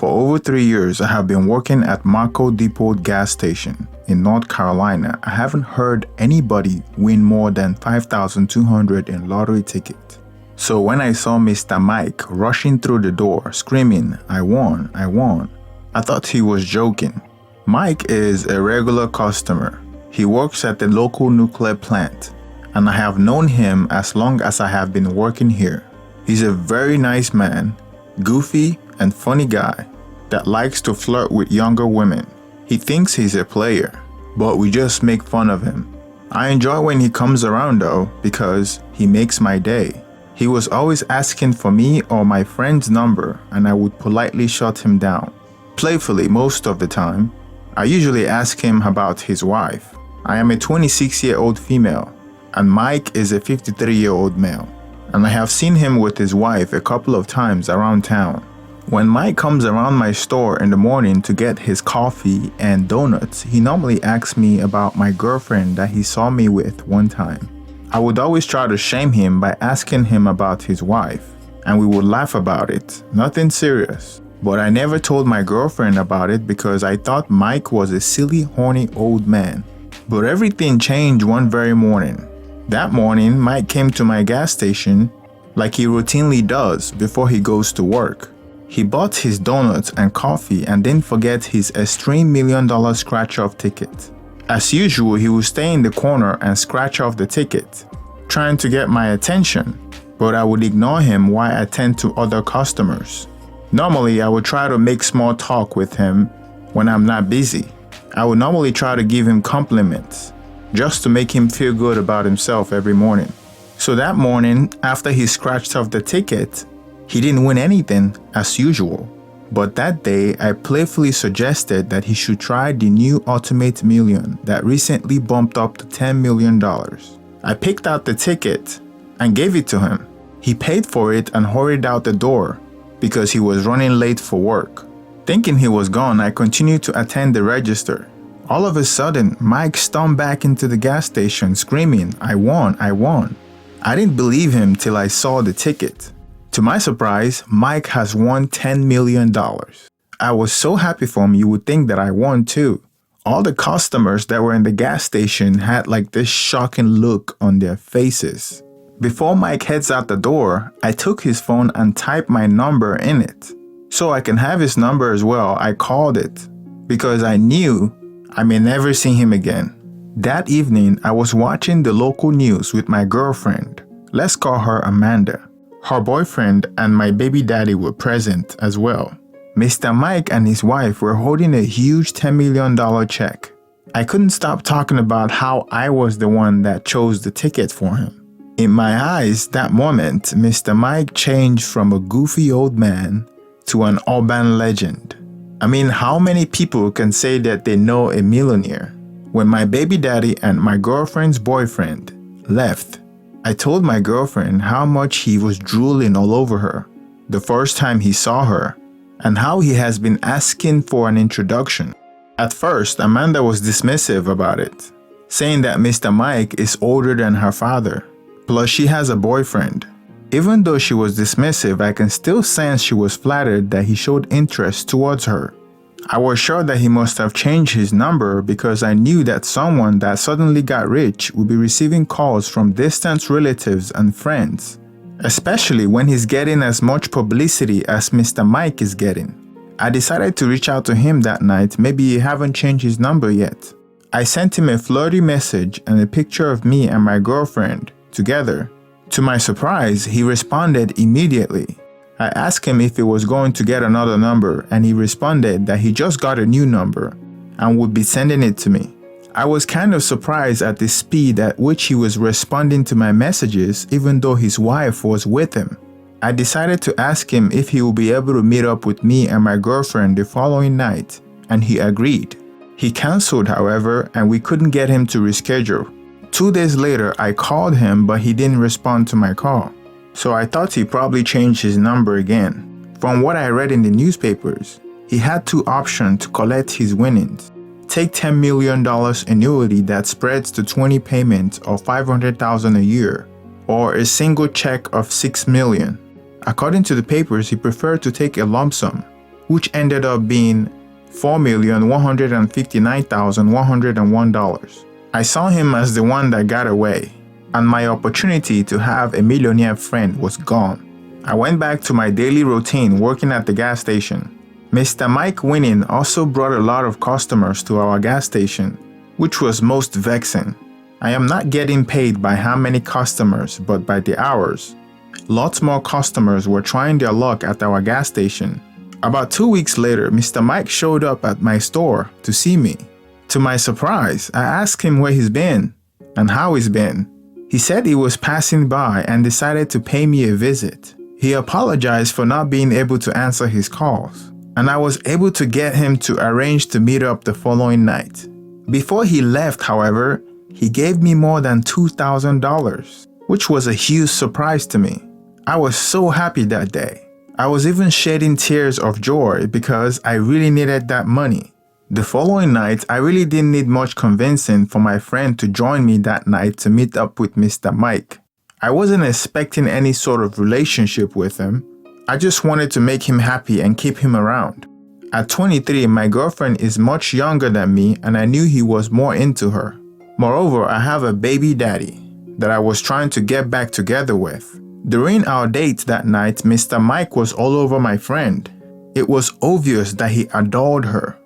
For over 3 years, I have been working at Marco Depot gas station in North Carolina. I haven't heard anybody win more than $5,200 in lottery ticket. So when I saw Mr. Mike rushing through the door, screaming, "I won, I won," I thought he was joking. Mike is a regular customer. He works at the local nuclear plant, and I have known him as long as I have been working here. He's a very nice man, goofy and funny guy that likes to flirt with younger women. He thinks he's a player, but we just make fun of him. I enjoy when he comes around though, because he makes my day. He was always asking for me or my friend's number, and I would politely shut him down. Playfully most of the time. I usually ask him about his wife. I am a 26-year-old female, and Mike is a 53-year-old male, and I have seen him with his wife a couple of times around town. When Mike comes around my store in the morning to get his coffee and donuts, he normally asks me about my girlfriend that he saw me with one time. I would always try to shame him by asking him about his wife, and we would laugh about it, nothing serious. But I never told my girlfriend about it because I thought Mike was a silly, horny old man. But everything changed one very morning. That morning, Mike came to my gas station like he routinely does before he goes to work. He bought his donuts and coffee and didn't forget his extreme $1 million scratch-off ticket. As usual, he would stay in the corner and scratch off the ticket, trying to get my attention, but I would ignore him while I attend to other customers. Normally, I would try to make small talk with him when I'm not busy. I would normally try to give him compliments, just to make him feel good about himself every morning. So that morning, after he scratched off the ticket, he didn't win anything as usual. But that day, I playfully suggested that he should try the new Ultimate Million that recently bumped up to $10 million. I picked out the ticket and gave it to him. He paid for it and hurried out the door because he was running late for work. Thinking he was gone, I continued to attend the register. All of a sudden, Mike stormed back into the gas station screaming, "I won, I won." I didn't believe him till I saw the ticket. To my surprise, Mike has won $10 million. I was so happy for him, you would think that I won too. All the customers that were in the gas station had like this shocking look on their faces. Before Mike heads out the door, I took his phone and typed my number in it. So I can have his number as well. I called it because I knew I may never see him again. That evening, I was watching the local news with my girlfriend. Let's call her Amanda. Her boyfriend and my baby daddy were present as well. Mr. Mike and his wife were holding a huge $10 million check. I couldn't stop talking about how I was the one that chose the ticket for him. In my eyes, that moment, Mr. Mike changed from a goofy old man to an urban legend. I mean, how many people can say that they know a millionaire? When my baby daddy and my girlfriend's boyfriend left, I told my girlfriend how much he was drooling all over her the first time he saw her, and how he has been asking for an introduction. At first, Amanda was dismissive about it, saying that Mr. Mike is older than her father, plus she has a boyfriend. Even though she was dismissive, I can still sense she was flattered that he showed interest towards her. I was sure that he must have changed his number because I knew that someone that suddenly got rich would be receiving calls from distant relatives and friends, especially when he's getting as much publicity as Mr. Mike is getting. I decided to reach out to him that night. Maybe he haven't changed his number yet. I sent him a flirty message and a picture of me and my girlfriend together. To my surprise, he responded immediately. I asked him if he was going to get another number, and he responded that he just got a new number and would be sending it to me. I was kind of surprised at the speed at which he was responding to my messages, even though his wife was with him. I decided to ask him if he would be able to meet up with me and my girlfriend the following night, and he agreed. He canceled, however, and we couldn't get him to reschedule. 2 days later, I called him, but he didn't respond to my call. So I thought he probably changed his number again. From what I read in the newspapers, he had 2 options to collect his winnings. Take $10 million annuity that spreads to 20 payments of $500,000 a year, or a single check of $6 million. According to the papers, he preferred to take a lump sum, which ended up being $4,159,101. I saw him as the one that got away, and my opportunity to have a millionaire friend was gone. I went back to my daily routine working at the gas station. Mr. Mike winning also brought a lot of customers to our gas station, which was most vexing. I am not getting paid by how many customers, but by the hours. Lots more customers were trying their luck at our gas station. About 2 weeks later, Mr. Mike showed up at my store to see me. To my surprise, I asked him where he's been and how he's been. He said he was passing by and decided to pay me a visit. He apologized for not being able to answer his calls, and I was able to get him to arrange to meet up the following night. Before he left, however, he gave me more than $2,000, which was a huge surprise to me. I was so happy that day. I was even shedding tears of joy because I really needed that money. The following night, I really didn't need much convincing for my friend to join me that night to meet up with Mr. Mike. I wasn't expecting any sort of relationship with him. I just wanted to make him happy and keep him around. At 23, my girlfriend is much younger than me, and I knew he was more into her. Moreover, I have a baby daddy that I was trying to get back together with. During our date that night, Mr. Mike was all over my friend. It was obvious that he adored her.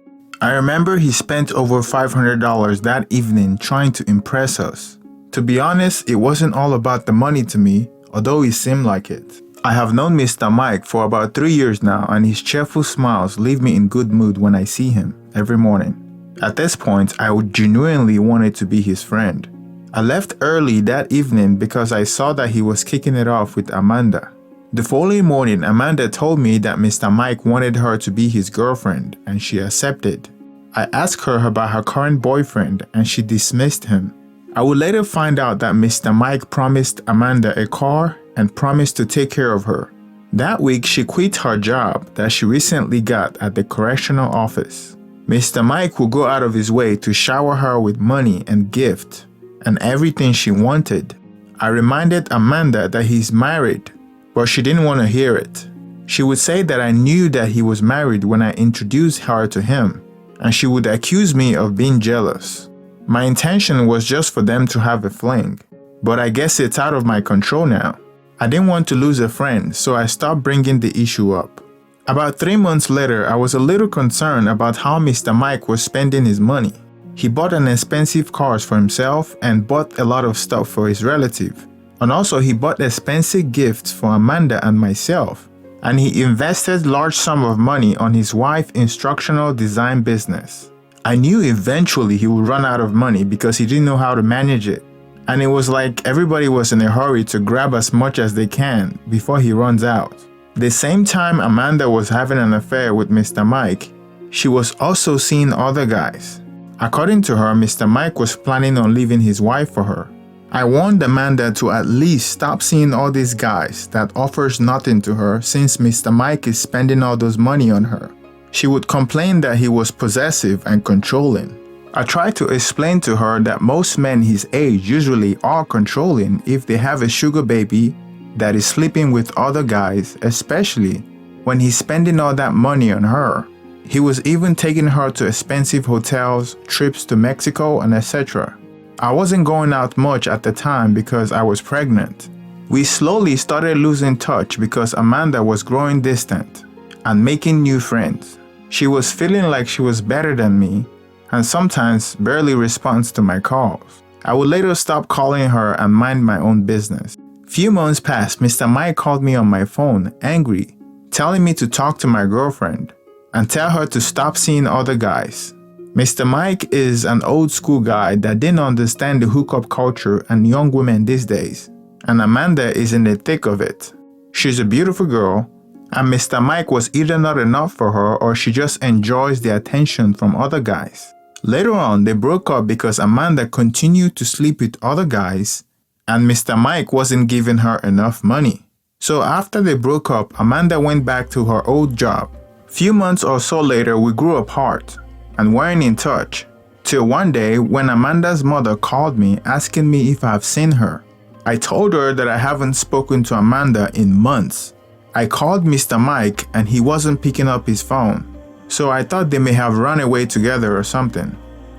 I remember he spent over $500 that evening trying to impress us. To be honest, it wasn't all about the money to me, although it seemed like it. I have known Mr. Mike for about 3 years now, and his cheerful smiles leave me in good mood when I see him every morning. At this point, I genuinely wanted to be his friend. I left early that evening because I saw that he was kicking it off with Amanda. The following morning, Amanda told me that Mr. Mike wanted her to be his girlfriend, and she accepted. I asked her about her current boyfriend, and she dismissed him. I would later find out that Mr. Mike promised Amanda a car and promised to take care of her. That week, she quit her job that she recently got at the correctional office. Mr. Mike would go out of his way to shower her with money and gifts and everything she wanted. I reminded Amanda that he's married, but she didn't want to hear it. She would say that I knew that he was married when I introduced her to him, and she would accuse me of being jealous. My intention was just for them to have a fling, but I guess it's out of my control now. I didn't want to lose a friend, so I stopped bringing the issue up. About 3 months later, I was a little concerned about how Mr. Mike was spending his money. He bought an expensive cars for himself and bought a lot of stuff for his relative. And also he bought expensive gifts for Amanda and myself. And he invested large sum of money on his wife's instructional design business. I knew eventually he would run out of money because he didn't know how to manage it. And it was like everybody was in a hurry to grab as much as they can before he runs out. The same time Amanda was having an affair with Mr. Mike, she was also seeing other guys. According to her, Mr. Mike was planning on leaving his wife for her. I warned Amanda to at least stop seeing all these guys that offers nothing to her since Mr. Mike is spending all those money on her. She would complain that he was possessive and controlling. I tried to explain to her that most men his age usually are controlling if they have a sugar baby that is sleeping with other guys, especially when he's spending all that money on her. He was even taking her to expensive hotels, trips to Mexico, and etc. I wasn't going out much at the time because I was pregnant. We slowly started losing touch because Amanda was growing distant and making new friends. She was feeling like she was better than me and sometimes barely responds to my calls. I would later stop calling her and mind my own business. Few months passed, Mr. Mike called me on my phone, angry, telling me to talk to my girlfriend and tell her to stop seeing other guys. Mr. Mike is an old school guy that didn't understand the hookup culture and young women these days, and Amanda is in the thick of it. She's a beautiful girl, and Mr. Mike was either not enough for her or she just enjoys the attention from other guys. Later on, they broke up because Amanda continued to sleep with other guys and Mr. Mike wasn't giving her enough money. So after they broke up, Amanda went back to her old job. Few months or so later, we grew apart and weren't in touch, till one day when Amanda's mother called me asking me if I've seen her. I told her that I haven't spoken to Amanda in months. I called Mr. Mike and he wasn't picking up his phone, so I thought they may have run away together or something.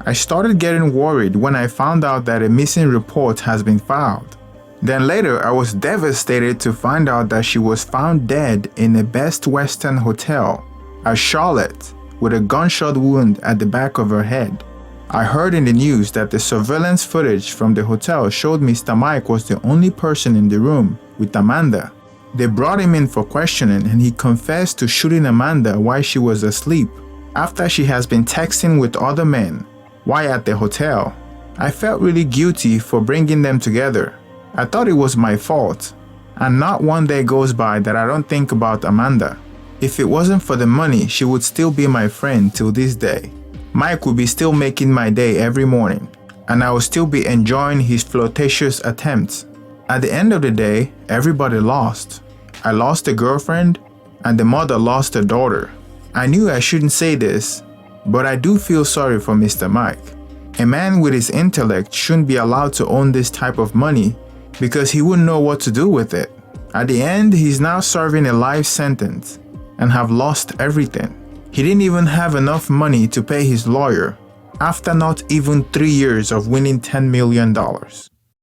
I started getting worried when I found out that a missing report has been filed. Then later I was devastated to find out that she was found dead in a Best Western hotel at Charlotte with a gunshot wound at the back of her head. I heard in the news that the surveillance footage from the hotel showed Mr. Mike was the only person in the room with Amanda. They brought him in for questioning and he confessed to shooting Amanda while she was asleep after she has been texting with other men while at the hotel. I felt really guilty for bringing them together. I thought it was my fault, and not one day goes by that I don't think about Amanda. If it wasn't for the money, she would still be my friend till this day. Mike would be still making my day every morning, and I would still be enjoying his flirtatious attempts. At the end of the day, everybody lost. I lost a girlfriend, and the mother lost a daughter. I knew I shouldn't say this, but I do feel sorry for Mr. Mike. A man with his intellect shouldn't be allowed to own this type of money because he wouldn't know what to do with it. At the end, he's now serving a life sentence and have lost everything. He didn't even have enough money to pay his lawyer after not even 3 years of winning $10 million.